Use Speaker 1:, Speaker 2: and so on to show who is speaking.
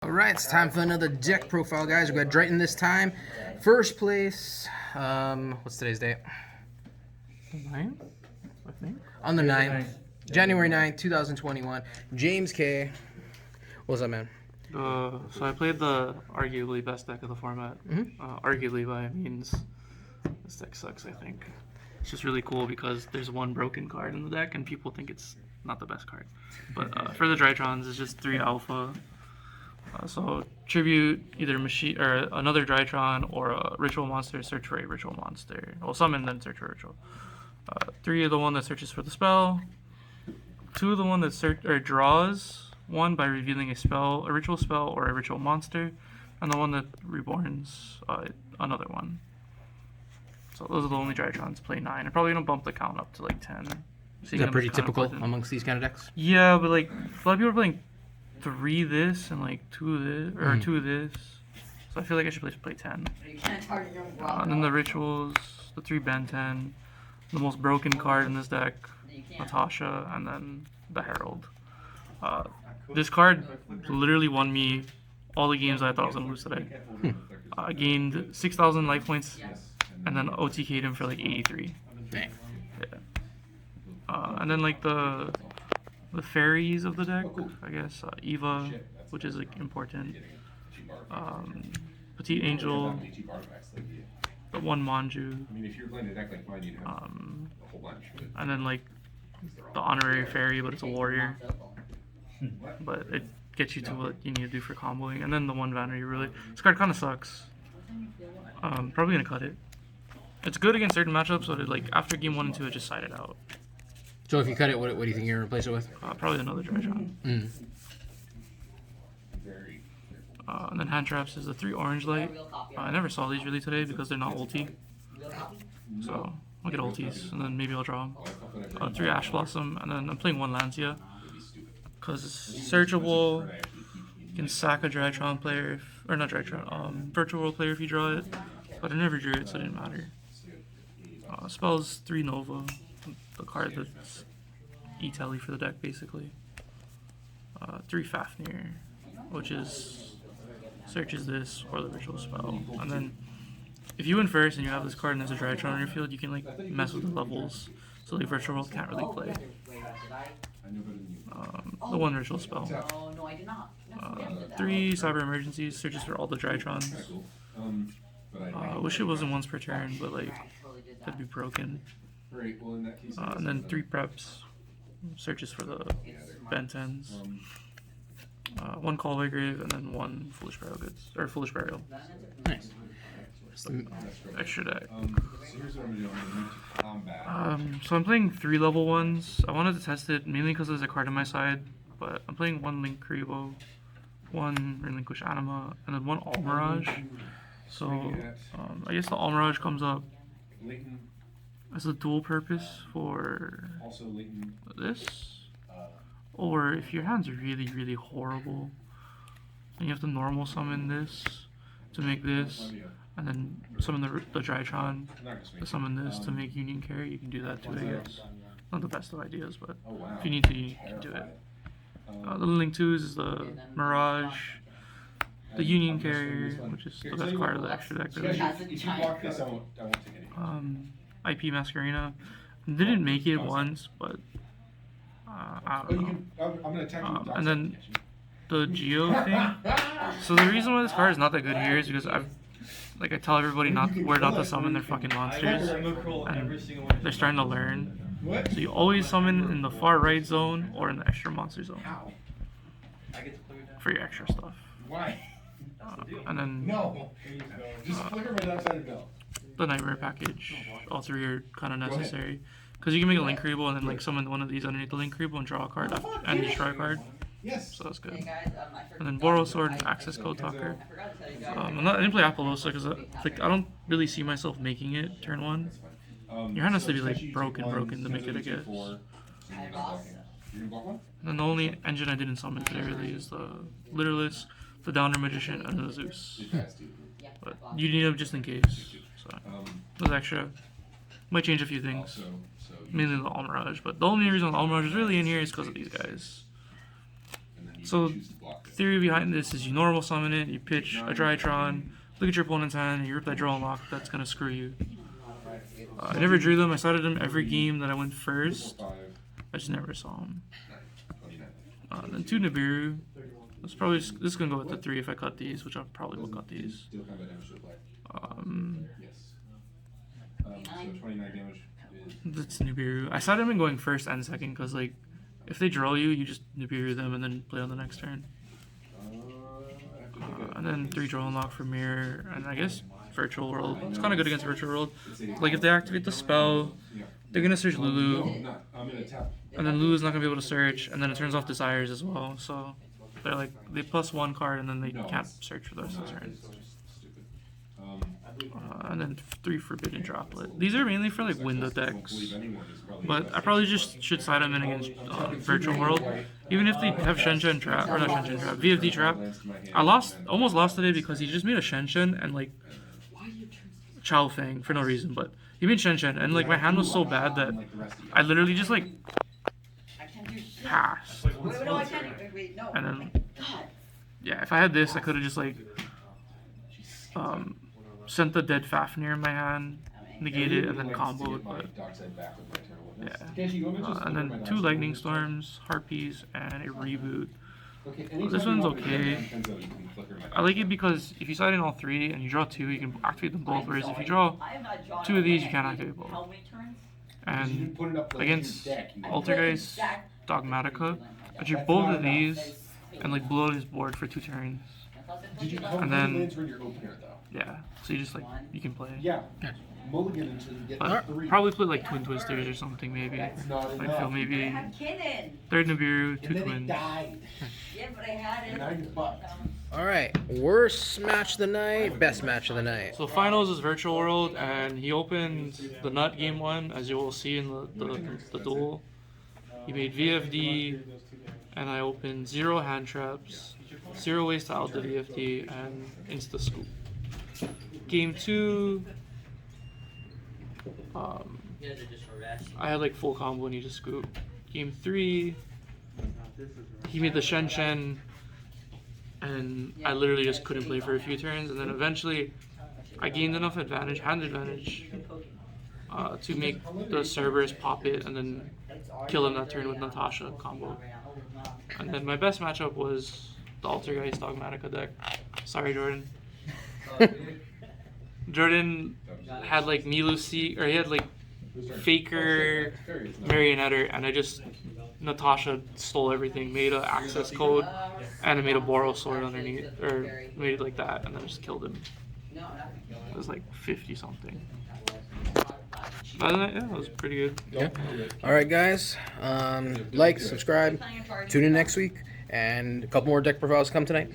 Speaker 1: Alright, it's time for another deck profile, guys. We got Drytron this time. First place, what's today's date?
Speaker 2: 9th, I think.
Speaker 1: On the 9th. January 9th, 2021. James K. What's up, man?
Speaker 2: So I played the arguably best deck of the format. Arguably by means this deck sucks, I think. It's just really cool because there's one broken card in the deck and people think it's not the best card. But for the Drytrons, it's just 3 alpha. So tribute either machine or another Drytron or a ritual monster, search for a ritual monster. Well, summon then search for ritual. 3 of the one that searches for the spell. 2 of the one that draws 1 by revealing a ritual spell or a ritual monster, and the one that reborns another one. So those are the only Drytrons. Play 9. I'm probably gonna bump the count up to like 10.
Speaker 1: Is that pretty typical amongst these kind of decks?
Speaker 2: Yeah, but like a lot of people are playing 3 this and like 2 of this or 2 of this. So I feel like I should play 10. And then the rituals, the 3 Ben 10, the most broken card in this deck, Natasha, and then the Herald. This card literally won me all the games I thought I was gonna lose today. I gained 6,000 life points, and then OTK'd him for like 83.
Speaker 1: Dang.
Speaker 2: Yeah. And then like the fairies of the deck, I guess Eva, which is like important. Petite Angel, the 1 Manju, and then like the honorary fairy, but it's a warrior. But it gets you to what you need to do for comboing, and then the 1 Vanity Ruler. This card kind of sucks. Probably gonna cut it. It's good against certain matchups, but like after game 1 and 2, it just sided out.
Speaker 1: So if you cut it, what do you think you're gonna replace it with?
Speaker 2: Probably another Drytron. And then hand traps is the 3 orange light. I never saw these really today because they're not ulti. So I'll get ultis, and then maybe I'll draw them. 3 Ash Blossom, and then I'm playing 1 Lancia. Because it's searchable. You can sack a Drytron player, or not Drytron, Virtual World player if you draw it. But I never drew it, so it didn't matter. Spells 3 Nova, the card that's E-Telly for the deck, basically. 3 Fafnir, which is searches this or the ritual spell. And then if you win first and you have this card and there's a Drytron on your field, you can like mess with the levels. So like Virtual World can't really play. The 1 ritual spell. 3 Cyber Emergencies, searches for all the Drytrons. I wish it wasn't once per turn, but like that'd be broken. And then 3 preps, searches for the Ben 10s. 1 Call by Grave, and then 1 Foolish Burial Goods, or Foolish Burial.
Speaker 1: Nice.
Speaker 2: Extra deck. So I'm playing 3 level 1s. I wanted to test it mainly because there's a card on my side, but I'm playing 1 Link Kuriboh, 1 Relinquish Anima, and then 1 All Mirage. So I guess the All Mirage comes up as a dual purpose for this, or if your hand's really horrible, then you have to normal summon this to make this, and then summon the Drytron to summon this to make Union Carry. You can do that too, I guess. Not the best of ideas, but if you need to, you can do it. The Link 2s is the Mirage, the Union Carrier, which is the best card of the extra deck, really. IP Masquerena. Didn't make it once, but I don't know. And then the Yugioh thing. So the reason why this card is not that good here is because I tell everybody where not to summon their fucking monsters, and they're starting to learn. So you always summon in the far right zone or in the extra monster zone for your extra stuff. And then the Nightmare package. All 3 are kind of necessary because you can make a Link Kuriboh and then like summon one of these underneath the Link Kuriboh and draw a card and destroy a card. So that's good. And then Boros Sword and Access Code Talker. I didn't play Apollosa because I don't really see myself making it turn 1. Your hand has to be like broken to make it, I guess. And then the only engine I didn't summon today really is the Literalist, the Downer Magician, and the Zeus. But you need them just in case. So those extra might change a few things. Mainly the All Mirage, but the only reason the All Mirage is really in here is because of these guys. So, theory behind this is you normal summon it, you pitch a Drytron, look at your opponent's hand, you rip that draw and lock, that's gonna screw you. I never drew them, I started them every game that I went first. I just never saw them. Then 2 Nibiru. This is gonna go with the 3 if I cut these, which I probably will cut these. That's Nibiru. I started them going first and second because like if they draw you, you just Nibiru them and then play on the next turn. And then 3 draw and lock for mirror, and I guess Virtual World. It's kind of good against Virtual World. Like if they activate the spell, they're gonna search Lulu, and then Lulu's not gonna be able to search, and then it turns off Desires as well. So they're like they +1 card, and then they can't search for the rest of the turn. And then 3 Forbidden Droplet. These are mainly for like window decks, but I probably just should side them in against Virtual World. Even if they have Shen Trap, or not Shen Trap, VFD Trap. I almost lost today because he just made a Shen and like Chao Feng for no reason, but he made Shen and like my hand was so bad that I literally just like passed. And then yeah, if I had this, I could have just like sent the dead Fafnir in my hand, negated, and then comboed, but yeah. And then 2 Lightning Storms, Harpies, and a Reboot. This one's okay. I like it because if you side in all 3 and you draw 2, you can activate them both, whereas if you draw 2 of these, you can't activate both. And against Altergeist Dogmatica, I drew both of these and like blow his board for 2 turns. And then yeah, so you just like you can play.
Speaker 3: Yeah. Mulligan until you get
Speaker 2: but
Speaker 3: 3.
Speaker 2: probably play like Twin Twisters or something maybe. Like feel maybe 3rd Nibiru, 2 twins.
Speaker 3: Yeah, but I had it.
Speaker 1: All right, worst match of the night, best match of the night.
Speaker 2: So finals is Virtual World, and he opened the Nut game 1, as you will see in the duel. He made VFD, and I opened 0 hand traps, 0 ways to out the VFD, and insta scoop. Game 2, I had like full combo and he just scooped. Game 3, he made the Shen, and I literally just couldn't play for a few turns, and then eventually I gained enough advantage, hand advantage, to make the Cerberus pop it and then kill him that turn with Natasha combo. And then my best matchup was the Altergeist Dogmatica deck. Sorry, Jordan. Jordan had like Milusi, or he had like Faker, Marionetter, and Natasha stole everything, made an access code, and I made a Boros sword underneath, or made it like that, and then just killed him. It was like 50 something. Other than that, yeah, it was pretty good.
Speaker 1: Yeah. All right, guys. Like, subscribe, tune in next week, and a couple more deck profiles come tonight.